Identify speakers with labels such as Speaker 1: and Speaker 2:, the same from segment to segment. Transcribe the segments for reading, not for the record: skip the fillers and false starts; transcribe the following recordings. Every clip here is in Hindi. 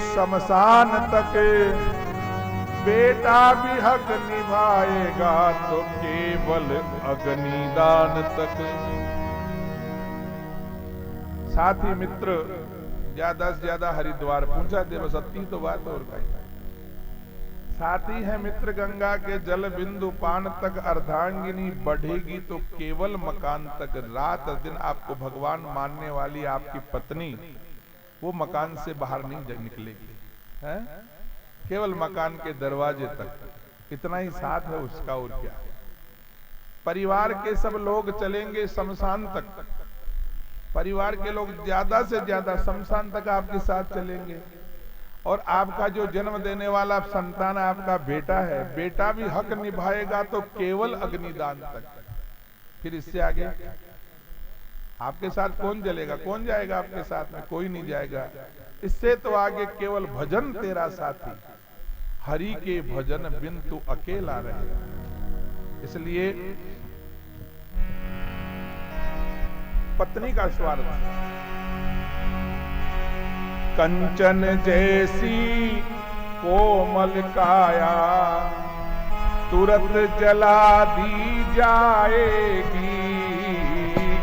Speaker 1: शमशान तक, बेटा भी हक निभाएगा तो केवल अग्निदान तक। साथी मित्र ज्यादा से ज्यादा हरिद्वार पहुंचा दे, बस अति तो बात और कहीं। साथी है मित्र गंगा के जल बिंदु पान तक, अर्धांगिनी बढ़ेगी तो केवल मकान तक। रात दिन आपको भगवान मानने वाली आपकी पत्नी वो मकान से बाहर नहीं निकलेगी, है? केवल मकान के दरवाजे तक, इतना ही साथ है उसका, और क्या। परिवार के सब लोग चलेंगे शमशान तक, परिवार के लोग ज्यादा से ज्यादा शमशान तक आपके साथ चलेंगे। और आपका जो जन्म देने वाला संतान आपका बेटा है, बेटा भी हक निभाएगा तो केवल अग्निदान तक। फिर इससे आगे आपके साथ कौन चलेगा, कौन जाएगा आपके साथ में? कोई नहीं जाएगा। इससे तो आगे केवल भजन तेरा साथी, हरि के भजन बिन तू अकेला रहेगा। इसलिए पत्नी का स्वार्थ, कंचन जैसी कोमल काया तुरंत जला दी जाएगी।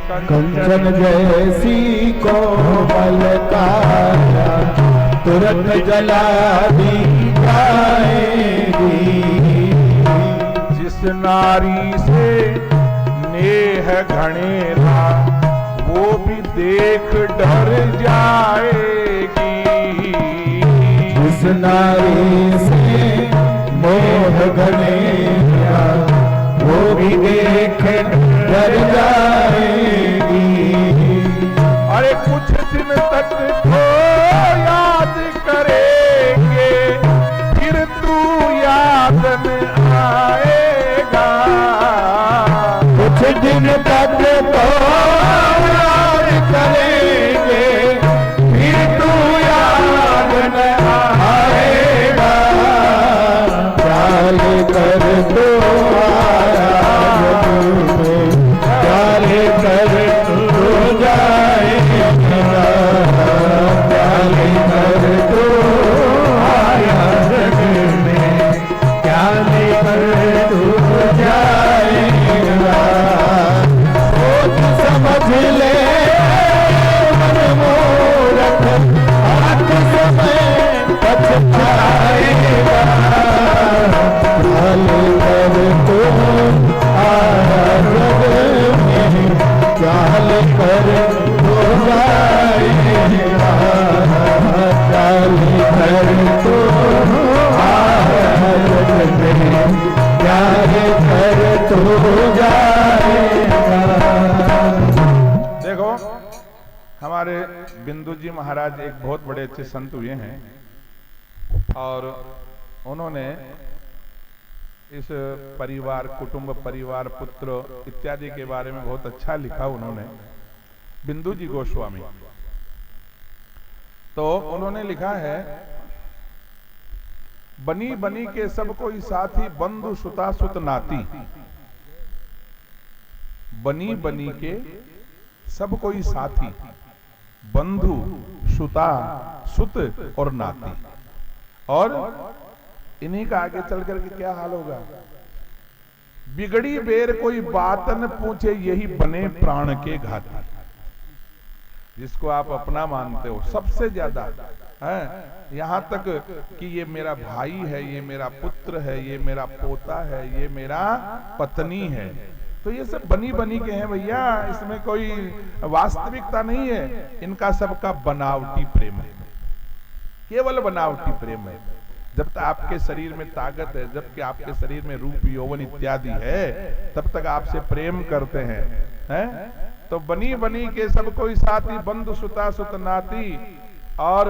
Speaker 2: कंचन जैसी कोमल काया तुरंत जला दी जाएगी।
Speaker 1: जिस नारी से नेह घनेरा वो भी देख डर जाएगी।
Speaker 2: जिस नारी से मोह घनेरा वो भी देख डर जाएगी।
Speaker 1: अरे कुछ दिन तक तो याद करेंगे, फिर तू याद में आएगा।
Speaker 2: कुछ दिन तक तो याद करेंगे, फिर तू याद न आएगा। चाल कर तो आया जग में, चाल कर तो जाएगा। चाल कर तो आया जग में, चाल कर तो जाएगा। सोच समझ ले मनमोरख, हाथ समय पछताएगा। चाल कर तो आया जग में, चाल कर तो जाएगा। चाल कर तो आया जग में, चाल कर तो जाएगा।
Speaker 1: देखो हमारे बिंदु जी महाराज एक बहुत बड़े अच्छे संत हुए हैं, और उन्होंने इस परिवार, कुटुंब, परिवार, पुत्र इत्यादि के बारे में बहुत अच्छा लिखा उन्होंने, बिंदु जी गोस्वामी। तो उन्होंने लिखा है, बनी बनी के सब कोई साथी, बंधु सुता सुत नाती। बनी बनी के सब कोई साथी, बंधु सुता सुत और नाती। और इन्हीं का आगे चल करके क्या हाल होगा? बिगड़ी बेर कोई बात न पूछे, यही बने प्राण के घाती। जिसको आप अपना मानते हो सबसे ज्यादा, है यहां तक कि ये मेरा भाई है, ये मेरा पुत्र है, ये मेरा पोता है, ये मेरा पत्नी है, तो ये सब बनी बनी के हैं भैया, इसमें कोई वास्तविकता नहीं है। इनका सबका बनावटी प्रेम है, केवल बनावटी प्रेम है। जब तक आपके शरीर में ताकत है, जबकि आपके शरीर में रूप यौवन इत्यादि है, तब तक आपसे प्रेम करते हैं, तो बनी बनी के सब कोई साथी, बंधु सुता सुत नाती। और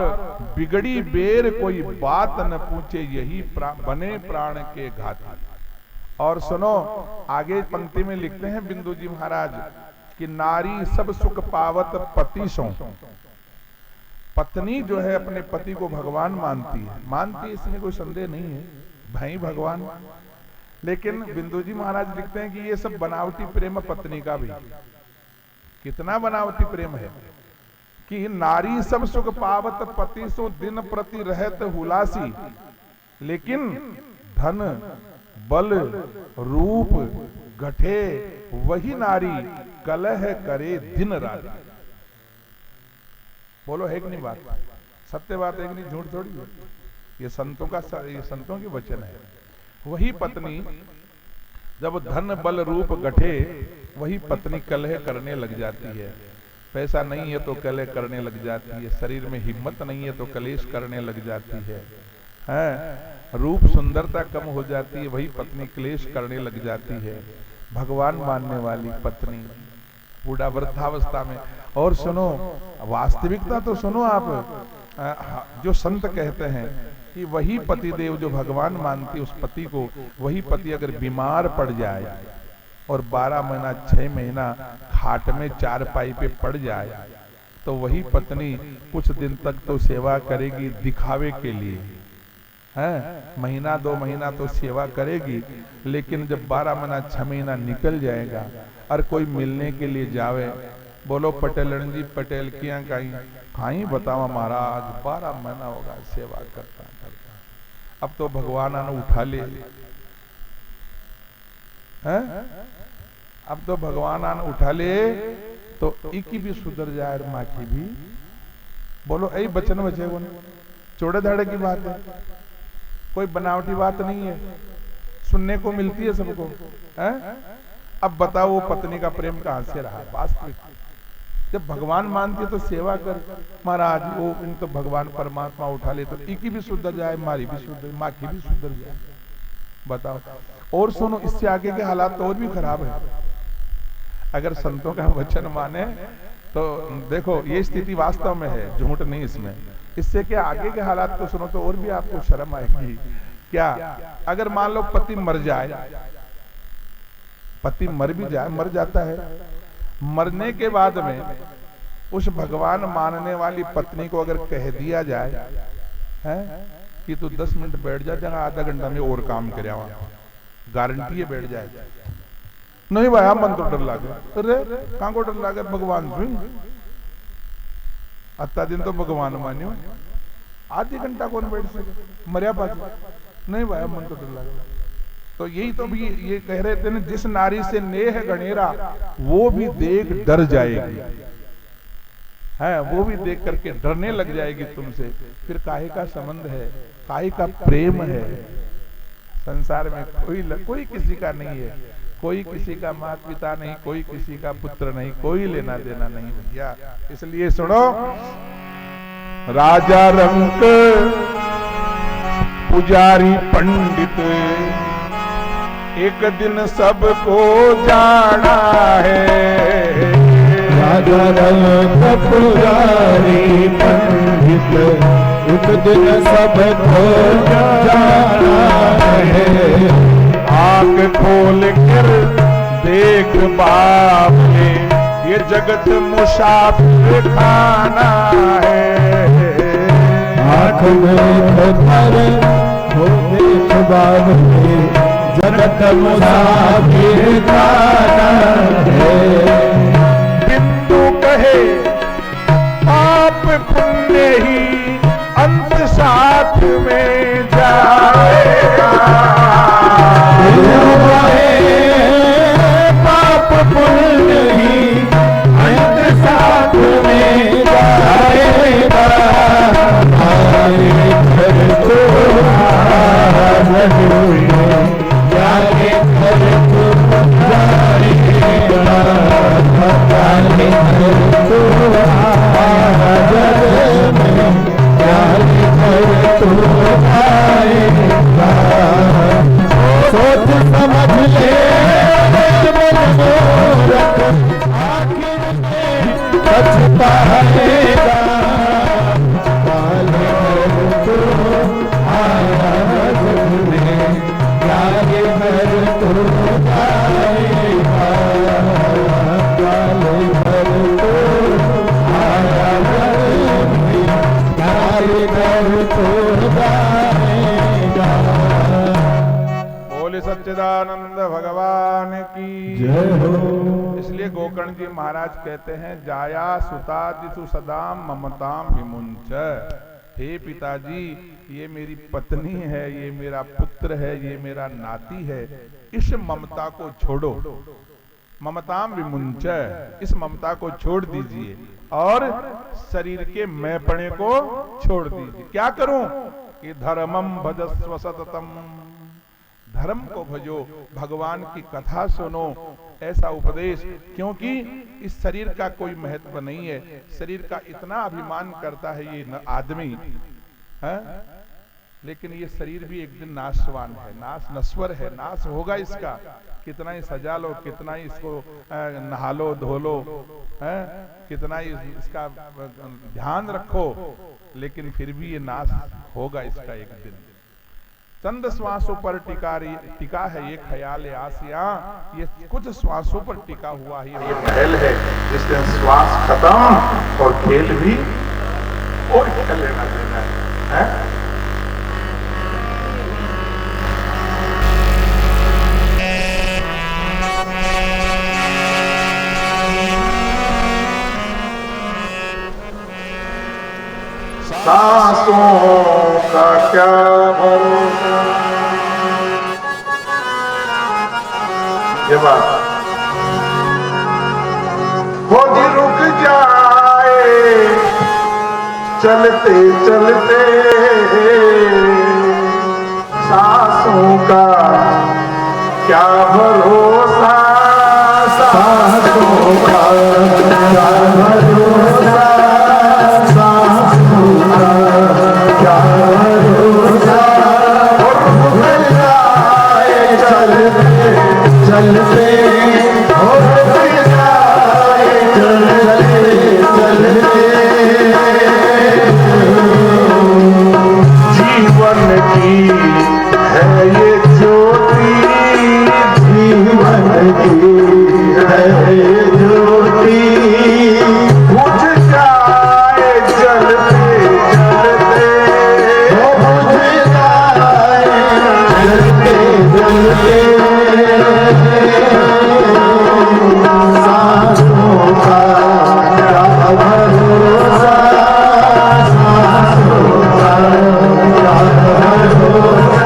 Speaker 1: बिगड़ी बेर कोई बात न पूछे, यही बने प्राण के घाती। और सुनो, आगे पंक्ति में लिखते हैं बिंदु जी महाराज कि नारी सब सुख पावत पति सो। पत्नी जो है अपने पति को भगवान मानती है, इसमें कोई संदेह नहीं है, भाई भगवान। लेकिन बिंदु जी महाराज लिखते हैं कि ये सब बनावटी प्रेम पत्नी का भी। कितना बनावटी प्रेम है? कि नारी सब सुख पावत पति सो दिन प्रति रहत हुलासी, लेकिन धन बल रूप गठे वही नारी कलह करे दिन रात। बोलो है कि नहीं बात? सत्य बात है कि नहीं, झूठ थोड़ी है। ये संतों की वचन है। वही पत्नी जब धन बल रूप गठे, वही पत्नी कलह करने लग जाती है। पैसा नहीं है तो कलह करने लग जाती है, शरीर में हिम्मत नहीं है तो कलेश करने लग जाती है, रूप सुंदरता कम हो जाती है, वही पत्नी क्लेश करने लग जाती है। भगवान मानने वाली पत्नी बूढ़ा वृद्धावस्था में। और सुनो, वास्तविकता तो सुनो आप, जो संत कहते हैं कि वही पति देव जो भगवान मानती उस पति को, वही पति अगर बीमार पड़ जाए और 12 महीना 6 महीना खाट में चारपाई पे पड़ जाए, तो वही पत्नी कुछ दिन तक तो सेवा करेगी दिखावे के लिए, है महीना 2 महीना तो सेवा करेगी, लेकिन जब 12 महीना 6 महीना निकल जाएगा और कोई मिलने के लिए जावे, बोलो पटेलन जी पटेल किया कहीं बताओ महाराज 12 महीना होगा सेवा करता करता, अब तो भगवान आने उठा ले, हैं अब तो भगवान आने उठा ले तो इकी भी सुधर जाए और माँ की भी। बोलो यही बचन बचे वो चौड़े धाड़े की बात है, कोई बनावटी बात नहीं है, सुनने को मिलती है सबको, हैं? अब बताओ वो पत्नी का प्रेम कहां से रहा? वास्तविक जब भगवान मानती तो सेवा कर महाराज, वो इन तो भगवान परमात्मा उठा ले तो इकी भी सुधर जाए, मारी भी सुधर, माँ की भी सुधर जाए। बताओ। और सुनो, इससे आगे के हालात तो और भी खराब है। अगर संतों का वचन माने तो देखो ये स्थिति वास्तव में है, झूठ नहीं इसमें। इससे क्या आगे के हालात तो सुनो तो और भी आपको शर्म आएगी। क्या अगर मान लो पति मर जाए, पति मर भी जाए, मर जाता है, मरने के बाद में उस भगवान मानने वाली पत्नी को अगर कह दिया जाए है कि तू 10 मिनट बैठ जा, जगह आधा घंटा में और काम करे, गारंटी है बैठ जाए। नहीं भाई हम मन तो डर लागे, अरे कहां को डर लागे? भगवान सुन अत्ता दिन तो भगवान मान्यो, आधी घंटा कौन बैठ सके? मरिया पास नहीं भाई मन तो डर लागे। तो यही तो भी ये कह रहे थे ना, जिस नारी से नेह गणेरा वो भी देख डर जाएगी, है वो भी देख करके डरने लग जाएगी तुमसे। फिर काहे का संबंध है, काहे का प्रेम है? संसार में कोई किसी का नहीं है, कोई किसी का माता पिता नहीं, कोई किसी का पुत्र नहीं, कोई लेना देना नहीं भैया। इसलिए सुनो, राजा रंक पुजारी पंडित एक दिन सबको जाना है।
Speaker 2: राजा रंक पुजारी पंडित एक दिन सबको जाना है।
Speaker 1: आंख खोल कर देख बाप ने ये जगत मुसाफिर खाना है।
Speaker 2: आंख में धर हो देख बाप ने जगत मुसाफिर खाना है।
Speaker 1: बिंदु कहे पाप पुण्य ही अंत साथ में जाएगा।
Speaker 2: पाप पुण्य ही अंत साथ में जाएगा। घर को जाके घर को जाएगा। घर को जग में जाके घर को आएगा। सोच समझ ले आखिर में पछताएगा। काले घर को आया जग में जाके घर को आएगा। काले घर को आया जग में जाके घर को आएगा।
Speaker 1: बोले सच्चिदानंद भगवान की
Speaker 2: जय हो।
Speaker 1: इसलिए गोकर्ण जी महाराज कहते हैं जाया सुतादिषु सदाम ममताम विमुंच। हे पिताजी, ये मेरी पत्नी है, ये मेरा पुत्र है, ये मेरा नाती है, इस ममता को छोड़ो। ममताम विमुंच, इस ममता को छोड़ दीजिए और शरीर के मैपणे को छोड़ दीजिए। क्या करूं? कि धर्मम भजस्व सततम, धर्म को भजो, भगवान की कथा सुनो, ऐसा उपदेश। क्योंकि इस शरीर का कोई महत्व नहीं है, शरीर का इतना अभिमान करता है ये आदमी है, लेकिन ये शरीर भी एक दिन नाशवान है, नश्वर है, नाश होगा इसका। कितना ही सजा लो, कितना ही इसको नहा लो धो लो, कितना ही इसका ध्यान रखो, लेकिन फिर भी ये नाश होगा इसका एक दिन। चंद श्वासों पर टिका है ये ख्याल आसिया, ये कुछ श्वासों पर टिका हुआ है ये महल है। जिस दिन श्वास खत्म और खेल भी और क्या लेना देना है? सांसों का क्या भरोसा, ये बात खुद रुक जाए चलते चलते, सांसों का क्या भरोसा,
Speaker 2: सांसों का क्या भरोसा, सांसों का क्या भरोसा। रुक जाए चलते चलते, रुक जाए चलते चलते,
Speaker 1: जीवन की है ये ज्योति,
Speaker 2: जीवन की है ज्योति,
Speaker 1: बुझ जाए जलते जलते,
Speaker 2: बुझ जाए जलते जलते, सांसों का क्या भरोसा, सांसों का क्या भरोसा।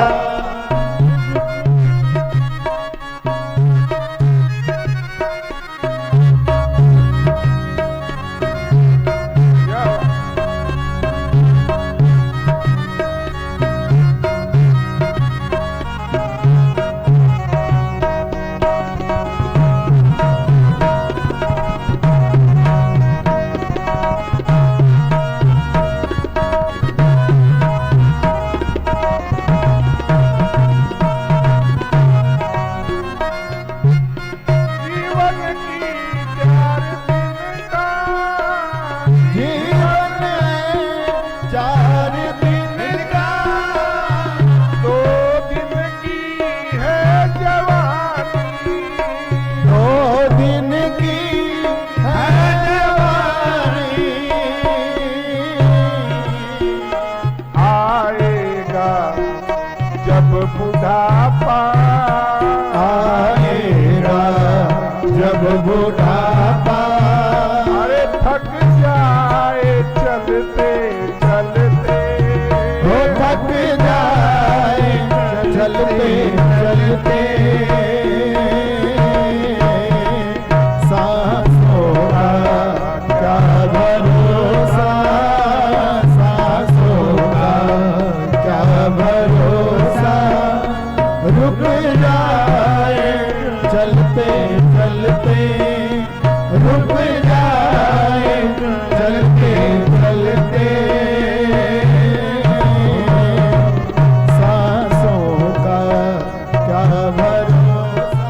Speaker 2: बुढ़ापा,
Speaker 1: अरे थक जाए चलते चलते,
Speaker 2: हो थक जाए चलते चलते, सांसों का क्या भरोसा, सांसों का क्या भरोसा। रुक जाए चलते चलते, रुक जाए चलते चलते, सांसों का क्या भरोसा।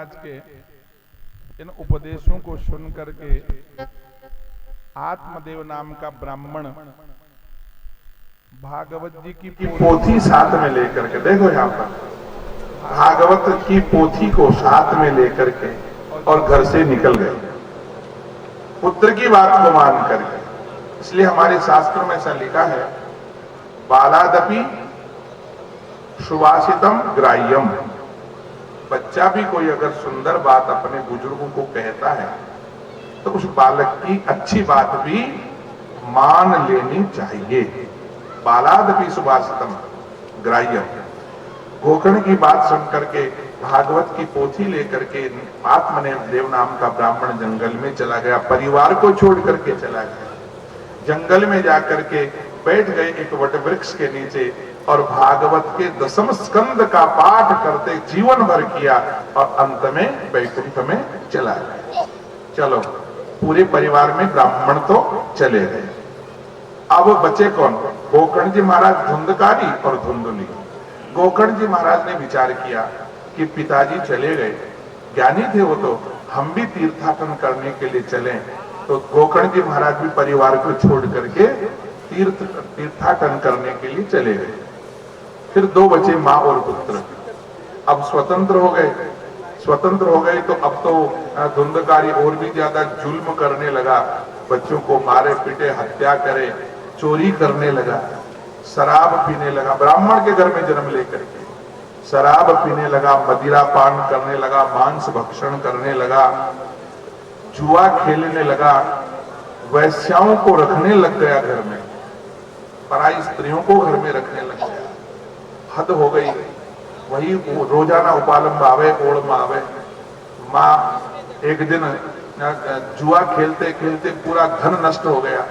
Speaker 1: महाराज के इन उपदेशों को सुन करके आत्मदेव नाम का ब्राह्मण भागवत जी की पोथी साथ में लेकर के, देखो यहाँ पर भागवत की पोथी को साथ में लेकर के और घर से निकल गए, पुत्र की बात को मान करके। इसलिए हमारे शास्त्रों में ऐसा लिखा है, बालादपि सुभाषितम ग्राह्यम। बच्चा भी कोई अगर सुंदर बात अपने बुजुर्गों को कहता है तो उस बालक की अच्छी बात भी मान लेनी चाहिए। बालादपि सुभाषितम ग्राह्यम। गोकर्ण की बात सुन करके भागवत की पोथी लेकर के आत्मदेव नाम का ब्राह्मण जंगल में चला गया, परिवार को छोड़ करके चला गया। जंगल में जाकर के बैठ गए एक वट वृक्ष के नीचे और भागवत के 10वें स्कंद का पाठ करते जीवन भर किया और अंत में वैकुंठ में चला गया। चलो, पूरे परिवार में ब्राह्मण तो चले गए। अब बचे कौन? गोकर्ण जी महाराज, धुंधकारी और धुंधुली। गोकर्ण जी महाराज ने विचार किया कि पिताजी चले गए, ज्ञानी थे वो तो, हम भी तीर्थाटन करने के लिए चलें। तो गोकर्ण जी महाराज भी परिवार को छोड़ करके तीर्थाटन करने के लिए चले गए। फिर दो बचे, माँ और पुत्र। अब स्वतंत्र हो गए। स्वतंत्र हो गए तो अब तो धुंधकारी और भी ज्यादा जुल्म करने लगा, बच्चों को मारे पीटे, हत्या करे, चोरी करने लगा, शराब पीने लगा। ब्राह्मण के घर में जन्म लेकर के शराब पीने लगा, मदिरा पान करने लगा, मांस भक्षण करने लगा, जुआ खेलने लगा, वैश्याओं को रखने लग गया घर में, पराई स्त्रियों को घर में रखने लग गया। हद हो गई। वही रोजाना उपालंब आवे, ओढ़ आवे। माँ एक दिन जुआ खेलते खेलते पूरा धन नष्ट हो गया।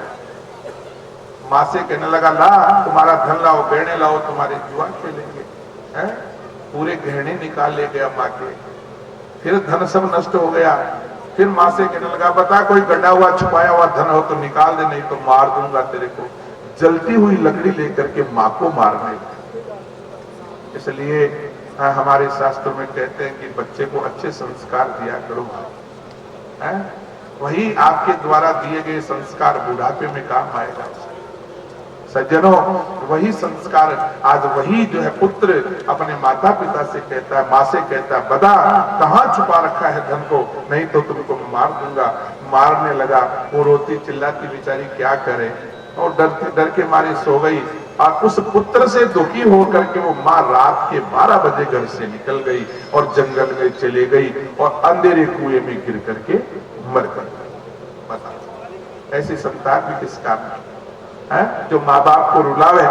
Speaker 1: माँ से कहने लगा, ला तुम्हारा धन लाओ, गहने लाओ, तुम्हारे जुआ खेलेंगे। है? पूरे गहने निकाल ले गया माँ के। फिर धन सब नष्ट हो गया। फिर माँ से कहने लगा, बता कोई गड्ढा हुआ छुपाया हुआ धन हो तो निकाल दे, नहीं तो मार दूंगा तेरे को। जलती हुई लकड़ी लेकर के माँ को मारने लगा। इसलिए हमारे शास्त्र में कहते हैं कि बच्चे को अच्छे संस्कार दिया करो। है? वही आपके द्वारा दिए गए संस्कार बुढ़ापे में काम आएगा। सज्जनों, वही संस्कार आज वही जो है पुत्र अपने माता पिता से कहता है, माँ से कहता है, बता कहाँ छुपा रखा है धन को, नहीं तो तुमको मार दूंगा। मारने लगा। वो रोती चिल्लाती बेचारी क्या करे, और डर के मारे सो गई। और उस पुत्र से दुखी होकर के वो माँ रात के 12 बजे घर से निकल गई और जंगल में चली गई और अंधेरे कुएं में गिर करके मर गई। बता, ऐसी संतान भी किस काम की है जो माँ बाप को रुलावे?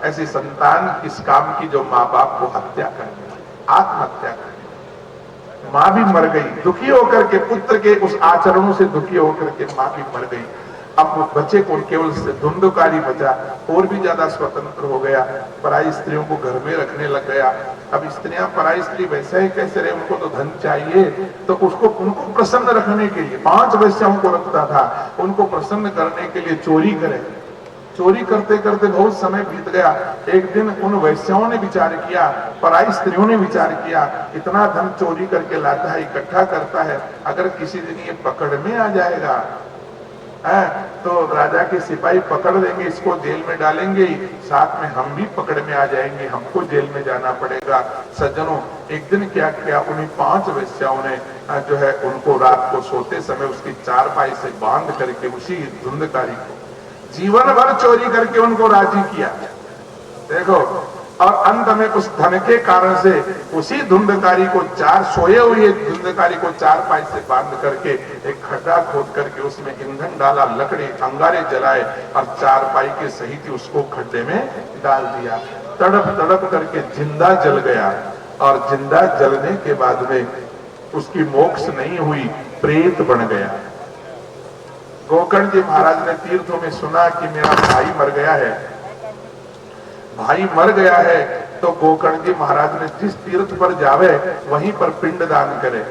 Speaker 1: ऐसी संतान किस काम की जो माँ बाप को हत्या करे, आत्महत्या करे? माँ भी मर गई दुखी होकर के, पुत्र के उस आचरणों से दुखी होकर के माँ भी मर गई। अब बच्चे को केवल धुंधकारी बचा, और भी ज्यादा स्वतंत्र हो गया, पराई स्त्रियों को घर में रखने लग गया। अब स्त्रियां पराई स्त्री वैसे ही कैसे रहे, उनको तो धन चाहिए, तो उनको प्रसन्न रखने के लिए 5 वैश्याओं को रखता था। उनको प्रसन्न करने के लिए चोरी करे। चोरी करते करते बहुत समय बीत गया। एक दिन उन वैश्याओं ने विचार किया, पराई स्त्रियों ने विचार किया, इतना धन चोरी करके लाता है, इकट्ठा करता है, अगर किसी दिन ये पकड़ में आ जाएगा तो राजा के सिपाही पकड़ लेंगे, इसको जेल में डालेंगे, साथ में हम भी पकड़ में आ जाएंगे, हमको जेल में जाना पड़ेगा। सज्जनों, एक दिन क्या किया, उन्हीं 5 वैश्याओं ने जो है उनको रात को सोते समय उसकी चारपाई से बांध करके उसी धुंधकारी को जीवन भर चोरी करके उनको राजी किया। देखो, और अंत में उस धन के कारण से उसी धुंधकारी को सोए हुए धुंधकारी को चारपाई से बांध करके एक खड्डा खोद करके उसमें ईंधन डाला, लकड़ी अंगारे जलाए और चारपाई के सहित उसको खड्डे में डाल दिया। तड़प तड़प करके जिंदा जल गया और जिंदा जलने के बाद में उसकी मोक्ष नहीं हुई, प्रेत बन गया। गोकर्ण जी महाराज ने तीर्थों में सुना कि मेरा भाई मर गया है। भाई मर गया है तो गोकर्ण जी महाराज ने जिस तीर्थ पर जावे वहीं पर पिंड दान करे,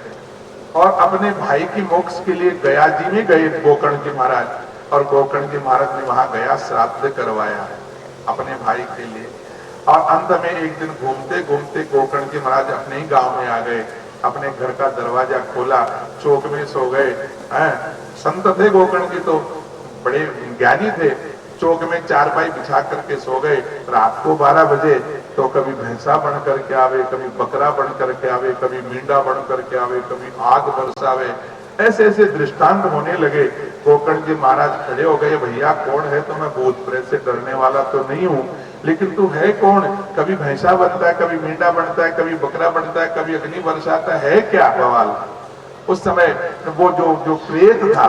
Speaker 1: और अपने भाई की मोक्ष के लिए गया जी में गए गोकर्ण जी महाराज, और गोकर्ण जी महाराज ने वहां गया श्राद्ध करवाया अपने भाई के लिए। और अंत में एक दिन घूमते घूमते गोकर्ण जी महाराज अपने ही गांव में आ गए। अपने घर का दरवाजा खोला, चौक में सो गए। हैं, संत थे गोकर्ण जी, तो बड़े ज्ञानी थे। चौक में चारपाई बिछा करके सो गए। रात को 12 बजे तो कभी भैंसा बन करके आवे, कभी बकरा बन करके आवे, कभी मींडा बन करके आवे, कभी आग बरसावे। ऐसे ऐसे दृष्टांत होने लगे। गोकर्ण जी महाराज खड़े हो गए, भैया कौन है? तो मैं भूत प्रेत से डरने वाला तो नहीं हूं, लेकिन तू है कौन? कभी भैंसा बनता है, कभी मींडा बनता है, कभी बकरा बनता है, कभी अग्नि बरसाता है, क्या बवाल? उस समय वो जो प्रेत था